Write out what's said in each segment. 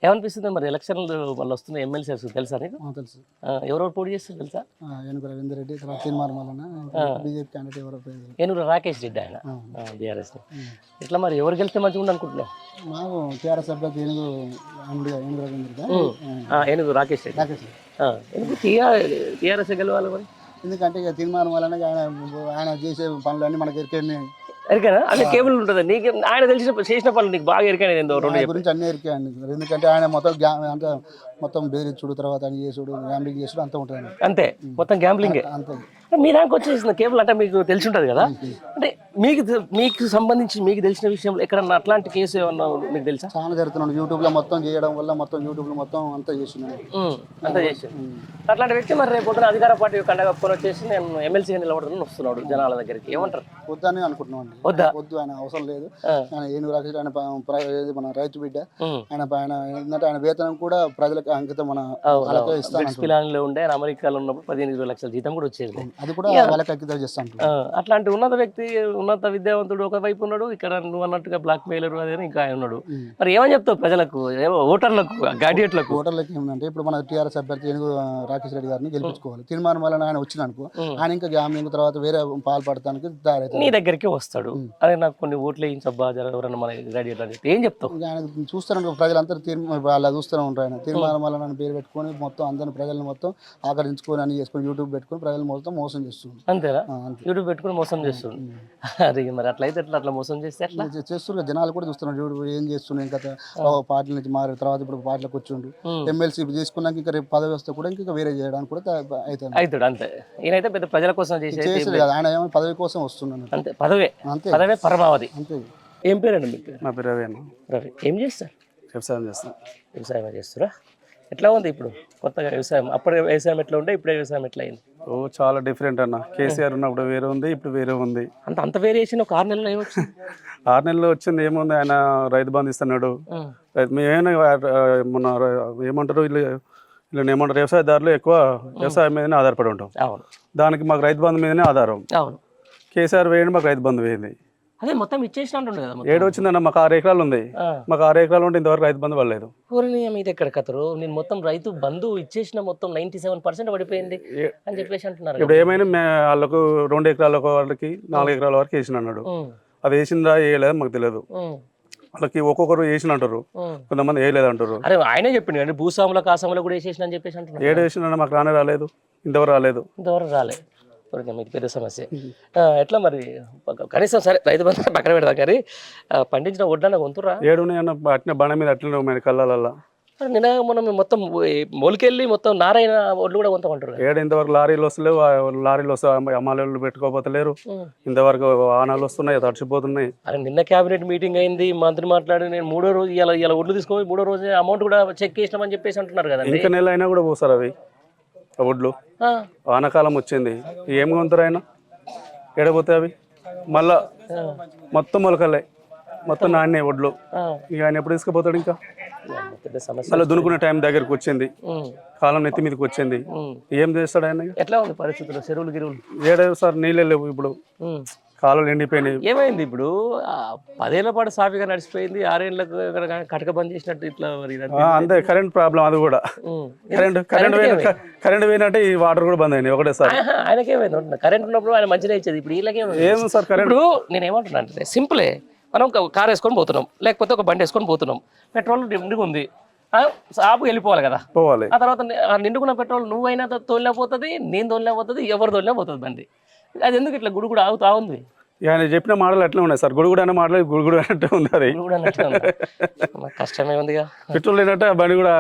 ఏమనిపిస్తుంది మరి ఎలక్షన్లు మళ్ళీ వస్తున్నాయి ఎమ్మెల్సీస్ తెలుసా నీకు? తెలుసు. ఎవరెవరు పోటీ చేస్తారు తెలుసా? ఏనుగు రవీందర్ రెడ్డి, తర్వాత తీన్మార్ మల్లన్న, బీజేపీ క్యాండిడేట్ ఎవరో పేరు. ఏనుగురు రాకేష్ రెడ్డి ఆయన బీఆర్ఎస్. ఇట్లా మరి ఎవరు గెలిస్తే మంచిగా ఉంది అనుకుంటున్నావు? మాకు టీఆర్ఎస్ అభ్యర్థి ఏనుగు ఏనుగు రవీందర్ ఏనుగు రాకేష్ రెడ్డి. రాకేష్ రెడ్డి. ఎందుకు టీఆర్ఎస్ గెలవాలి మరి? ఎందుకంటే ఇక తీన్మార్ మల్లన్న ఆయన చేసే పనులన్నీ మనకి ఎరికైనా ఎరికేనా? అదే కేబుల్ ఉంటుంది నీకు, ఆయన చేసిన పనులు నీకు బాగా ఎరికైనది ఏందో రెండు గురించి అన్ని ఎరికాయండి. ఎందుకంటే ఆయన మొత్తం అంటే మొత్తం బెదిరించుడు, తర్వాత అని చేసుడు, గ్యాంబ్లింగ్ చేసుడు అంతా ఉంటుంది. అంతే, మొత్తం గ్యాంబ్లింగే. అంతే. మీ దానికి వచ్చేసిన కేబుల్ అంటే మీకు తెలిసి ఉంటుంది కదా, అంటే మీకు సంబంధించి మీకు తెలిసిన విషయంలో ఎక్కడన్నా అట్లాంటి కేసు ఏమన్నా మీకు తెలుసా? చాలా జరుగుతున్నాడు యూట్యూబ్లో మొత్తం చేయడం వల్ల, మొత్తం యూట్యూబ్లో మొత్తం అంతా చేస్తున్నాడు. అంతా చేసాడు. అట్లాంటి వ్యక్తి మరి రేపు పొద్దున అధికార పార్టీ కండగప్పుకొని వచ్చేసి నేను ఎమ్మెల్సీగా నిలబడుతున్నాను వస్తున్నాడు జనాల దగ్గరికి, ఏమంటారు? వద్దని అనుకుంటున్నాం అండి. వద్దు, ఆయన అవసరం లేదు. ఆయన ఏనుగు రాకేష్ ఆయన మన రైతు బిడ్డ. ఆయన ఏంటంటే ఆయన వేతనం కూడా ప్రజలకు అంకితం. మన పిల్లలు ఉండే అమెరికాలో ఉన్నప్పుడు 15-20 లక్షల జీతం కూడా వచ్చేది. అది కూడా వాళ్ళకి అంకితం చేస్తాను. అట్లాంటి ఉన్నత వ్యక్తి, ఉన్నత విద్యావంతుడు ఒకవైపు ఉన్నాడు, ఇక్కడ నువ్వు అన్నట్టుగా బ్లాక్ మెయిలర్ అదే ఇంకా ఆయన ఉన్నాడు. మరి ఏమని చెప్తావు ప్రజలకు, ఓటర్లకు, గ్రాడ్యుయేట్లకు? ఓటర్లకు ఏమంటే ఇప్పుడు మన టీఆర్ఎస్ అభ్యర్థి ఏనుగు రాకేష్ రెడ్డి గారిని గెలిపించుకోవాలి. తీర్మానం వల్ల ఆయన వచ్చిన అనుకో, ఆయన ఇంకా గ్యామ్లింగ్ తర్వాత వేరే పాల్పడటానికి తయారైతే నీ దగ్గరికి వస్తాడు. అదే నాకు కొన్ని ఓట్లు వేయించబ్బా ఎవరన్నా మన గ్రాడ్యుయేట్ అని ఏం చెప్తావు? ఆయన చూస్తాను ప్రజలంతా అలా చూస్తూనే ఉంటారు. ఆయన తీర్మానం వల్ల నన్ను పేరు పెట్టుకొని మొత్తం అందరిని ప్రజలను మొత్తం ఆకర్షించుకొని అన్ని చేసుకొని యూట్యూబ్ పెట్టుకొని ప్రజలు మొత్తం మోసం చేస్తుంది. అంతేనా? యూట్యూబ్ పెట్టుకుని మోసం చేస్తుంది. అది మరి అట్లయితే అట్లా మోసం చేస్తే అట్లా చేస్తున్నారు. జనాలు కూడా చూస్తున్నారు యూట్యూబ్ ఏం చేస్తున్నాయి. ఇంకా పార్టీ నుంచి మారి తర్వాత ఇప్పుడు పార్టీలకు వచ్చిండు. ఎమ్మెల్సీ తీసుకున్నాక ఇంకా రేపు పదవి వస్తే కూడా ఇంకా వేరే చేయడానికి కూడా అవుతాడు. అంతే. ఈయనైతే పెద్ద ప్రజల కోసం చేసేది కదా. ఆయన ఏమో పదవి కోసం వస్తున్నాను. అంతే, పదవే పరమావధి. అంతే. ఏం పేరండి మీకు? నా పేరు రవి అన్న. రవి. ఏం చేస్తారు? వ్యవసాయం చేస్తాను. వ్యవసాయం చేస్తారా? ఎట్లా ఉంది ఇప్పుడు కొత్తగా వ్యవసాయం? అప్పుడు వ్యవసాయం ఎట్లా ఉండే, ఇప్పుడు వ్యవసాయం ఎట్లా అయింది? చాలా డిఫరెంట్ అన్న. కేసీఆర్ ఉన్నప్పుడు వేరే ఉంది, ఇప్పుడు వేరే ఉంది. అంత వేరియేషన్ ఒక 6 నెలల్లో ఏమొచ్చింది? 6 నెలల్లో వచ్చింది ఏముంది, ఆయన రైతు బంధు ఇస్తున్నాడు. మేమైనా మొన్న ఏమంటారు వీళ్ళు ఏమంటారు, వ్యవసాయదారులు ఎక్కువ వ్యవసాయం మీదనే ఆధారపడి ఉంటాం. అవును. దానికి మాకు రైతు బంధు మీదనే ఆధారం. అవును. కేసీఆర్ వేయండి, మాకు రైతు బంధు వేయండి. అదే మొత్తం ఇచ్చేసినట్టుండే కదా. ఏడు వచ్చిందన్న, మాకు 6 ఎకరాలు ఉంది. మాకు 6 ఎకరాలు ఉంటే ఇంతవరకు రైతు బంధు పడలేదు. ఇది ఎక్కడ కథరు? నేను మొత్తం రైతు బంధు ఇచ్చేసిన మొత్తం 97% పడిపోయింది అని చెప్పేసి అంటున్నారు. ఇప్పుడు ఏమైనా వాళ్ళకు 2 ఎకరాల వాళ్ళకి 4 ఎకరాల వరకు వేసిన అన్నాడు. అది వేసిందా వేయలేదా మాకు తెలియదు. వాళ్ళకి ఒక్కొక్కరు వేసిన అంటారు, కొంతమంది వేయలేదు అంటారు. అరే ఆయనే చెప్పిండు కానీ భూస్వాముల కాసంలో కూడా వేసేసిన అని చెప్పేసి అంటున్నారు. ఏడు వేసిన మాకు రాలేదు, ఇంతవరకు రాలేదు. మీకు పెద్ద సమస్య. ఎట్లా మరి కనీసం సరే రైతు బంధు పక్కన పెడతాం కానీ పండించిన వడ్లన్న కొంతురా? ఏడు అట్నే బండ మీద అట్లనే ఉన్నాయి కళ్ళల్లో. నిన్న మనం మొత్తం మొలికెళ్ళి మొత్తం నారాయణ ఒడ్లు కూడా కొంటారు. ఏడు ఇంతవరకు లారీలు వస్తలేవు. లారీలు వస్తే అమ్మాయిలు పెట్టుకోపోతలేరు. ఇంతవరకు వాహనాలు వస్తున్నాయి, తడిచిపోతున్నాయి. అరే నిన్న క్యాబినెట్ మీటింగ్ అయింది, మంత్రి మాట్లాడి నేను 3వ రోజు ఇలా ఒడ్లు తీసుకొని 3వ రోజు అమౌంట్ కూడా చెక్ చేసినామని చెప్పేసి అంటున్నారు కదా. ఇంకా నెల అయినా కూడా పోసారు అవి ఒడ్లు. వానాకాలం వచ్చింది, ఏం కొంటారు ఆయన? ఎడపోతాయి అవి మళ్ళా మొత్తం మొలకలే, మొత్తం నాణ్య ఒడ్లు. ఇక ఆయన ఎప్పుడు తీసుకుపోతాడు? ఇంకా మళ్ళీ దునుకునే టైం దగ్గరకు వచ్చింది, కాలం నెత్తి మీదకి వచ్చింది. ఏం చేస్తాడు ఆయన? ఎట్లా ఉంది పరిస్థితులు? చెరువులు గిరువులు ఏడేవి సార్ నీళ్ళే లేవు. ఇప్పుడు కాలువలు ఎండిపోయినాయి. ఏమైంది ఇప్పుడు? 10 ఏళ్ల పాటు సాఫీగా నడిచిపోయింది, 6 ఏళ్ళకు కటక బంద్ చేసినట్టు ఇట్లా. అంతే, కరెంట్ ప్రాబ్లం అది కూడా. కరెంట్ పోయినట్టే ఈ వాటర్ కూడా బంద్ అయినాయి ఒకటేసారి. ఆయనకేమైంది? కరెంట్ ఉన్నప్పుడు ఆయన మంచిగా ఇచ్చేది, ఇప్పుడు వీళ్ళకేమో సార్ కరెంట్. ఇప్పుడు నేను ఏమంటున్నా అంటే సింపులే, మనం కార్ వేసుకొని పోతున్నాం, లేకపోతే ఒక బండి వేసుకొని పోతున్నాం, పెట్రోల్ నిండుగా ఉంది, ఆపు వెళ్ళిపోవాలి కదా. పోవాలి. ఆ తర్వాత నిండుకున్న పెట్రోల్ నువ్వైనా తోలిపోతుంది, నేను తోలిపోతుంది, ఎవరు తోలిపోతుంది బండి. అది ఎందుకు ఇట్లా గుడి కూడా ఆగుతా ఉంది? ఆయన చెప్పిన మాటలు అట్లా ఉన్నాయి సార్. గుడి అనే మాటలు గుడి అన్నట్టే ఉంది. అది కష్టమే ఉందిగా. పెట్రోల్ లేనట్టే బండి కూడా,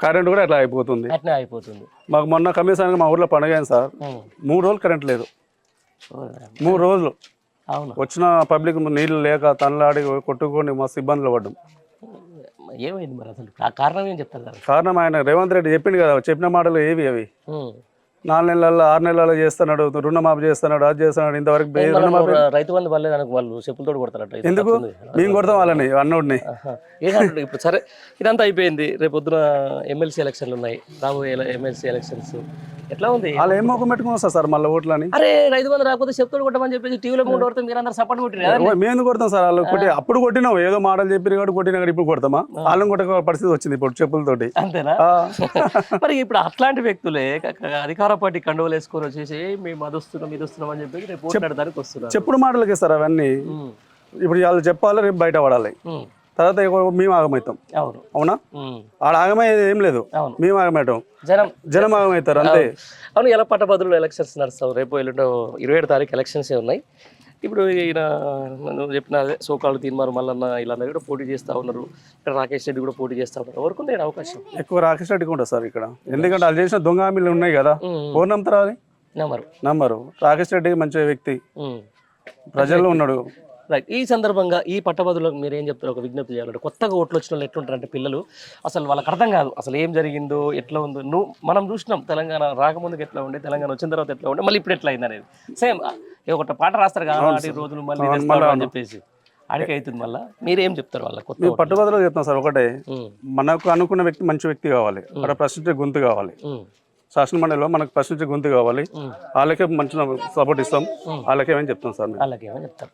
కరెంట్ కూడా అట్లా అయిపోతుంది. అట్లా అయిపోతుంది. మాకు మొన్న కమిషన్ మా ఊర్లో పండుగ అయింది సార్. 3 రోజులు కరెంట్ లేదు. 3 రోజులు. అవును. వచ్చిన పబ్లిక్ నీళ్ళు లేక తనలాడి కొట్టుకొని మస్తు ఇబ్బందులు పడ్డాం. ఏమైంది మరి అసలు? ఆ కారణం ఏం చెప్తారు? కారణం ఆయన రేవంత్ రెడ్డి చెప్పిండు కదా, చెప్పిన మాటలు ఏవి అవి. 4 నెలల్లో 6 నెలల్లో చేస్తున్నాడు, రుణమాఫీ చేస్తున్నాడు, అది చేస్తున్నాడు. ఇంతవరకు రైతు బంధు పర్లేదు అనుకో, వాళ్ళు చెప్పులతో కొడతారట. ఎందుకు? మేము కొడతాం వాళ్ళని, అన్నోడిని. ఏంటంటే ఇప్పుడు సరే ఇదంతా అయిపోయింది, రేపు పొద్దున ఎమ్మెల్సీ ఎలక్షన్లు ఉన్నాయి, రాబోయే ఎమ్మెల్సీ ఎలక్షన్స్ ఎట్లా ఉంది? వాళ్ళు ఏం మొక్క పెట్టుకుని సార్ మళ్ళీ ఓట్లని. అరే 500 రాకపోతే చెప్తాడు కొట్టమని చెప్పేసి టీవీలో ముందు కొడితే మీరు అందరూ సపోర్ట్ కొట్టిరు. మేము ఎందుకు కొడతాం సార్? వాళ్ళు కొట్టి అప్పుడు కొట్టినాం, ఏదో మాటలు చెప్పిన కాబట్టి కొట్టినా కానీ ఇప్పుడు కొడతామా? వాళ్ళని కొట్టే పరిస్థితి వచ్చింది ఇప్పుడు చెప్పులతోటి. అంతేనా? మరి ఇప్పుడు అట్లాంటి వ్యక్తులే అధికార పార్టీ కండువలు వేసుకొని వచ్చేసి మేము అది వస్తున్నాం ఇది వస్తున్నాం అని చెప్పేసి రేపు ఓట్లాడడానికి వస్తున్నారు. చెప్పుడు మాటలకే సార్ అవన్నీ. ఇప్పుడు వాళ్ళు చెప్పాలి, రేపు బయట పడాలి, తర్వాత మేము ఆగమవుతాం. అవునా? ఆడ ఆగమయ్యేది ఏం లేదు, మేము ఆగమవుతాం, జనం ఆగమవుతారు అంతే. అవును. ఎలా పట్టభద్రులు ఎలక్షన్స్ నడుస్తావు? రేపు ఎల్లుండో 27 తారీఖు ఎలక్షన్సే ఉన్నాయి. ఇప్పుడు ఈయన నువ్వు చెప్పిన సోకాళ్ళు తీర్మారు మల్లన్న ఇలా కూడా పోటీ చేస్తూ ఉన్నారు. ఇక్కడ రాకేష్ రెడ్డి కూడా పోటీ చేస్తూ ఉన్నారు. ఎవరికి ఉంది అవకాశం? ఎక్కువ రాకేష్ రెడ్డికి ఉంటుంది సార్ ఇక్కడ. ఎందుకంటే వాళ్ళు చేసిన దొంగ హామీలు ఉన్నాయి కదా, ఎవరు నమ్ముతారా? అది నమ్మరు. రాకేష్ రెడ్డి మంచి వ్యక్తి, ప్రజల్లో ఉన్నాడు. రైట్. ఈ సందర్భంగా ఈ పట్టభద్రులకు మీరు ఏం చెప్తారు? ఒక విజ్ఞప్తి చేయాలంటే కొత్తగా ఓట్లు వచ్చిన వాళ్ళు ఎట్లుంటారంటే పిల్లలు అసలు వాళ్ళకి అర్థం కాదు అసలు ఏం జరిగిందో ఎట్లా ఉందో. మనం చూసినాం తెలంగాణ రాకముందుకు ఎట్లా ఉండే, తెలంగాణ వచ్చిన తర్వాత ఎట్లా ఉండే, మళ్ళీ ఇప్పుడు ఎట్లా అయింది అనేది. సేమ్ ఒక పాట రాస్తారు కదా, 4 రోజులు మళ్ళీ అని చెప్పేసి అడిగి అవుతుంది. మళ్ళీ మీరేం చెప్తారు వాళ్ళకి? కొత్త పట్టుబద్రులు చెప్తాం సార్. ఒకటే, మనకు అనుకున్న వ్యక్తి మంచి వ్యక్తి కావాలి, అక్కడ ప్రశ్నించే గొంతు కావాలి. శాసన మండలిలో మనకు ప్రశ్నించే గొంతు కావాలి. వాళ్ళకే మంచి సపోర్ట్ ఇస్తాం, వాళ్ళకేమని చెప్తాం సార్. వాళ్ళకేమని చెప్తారు.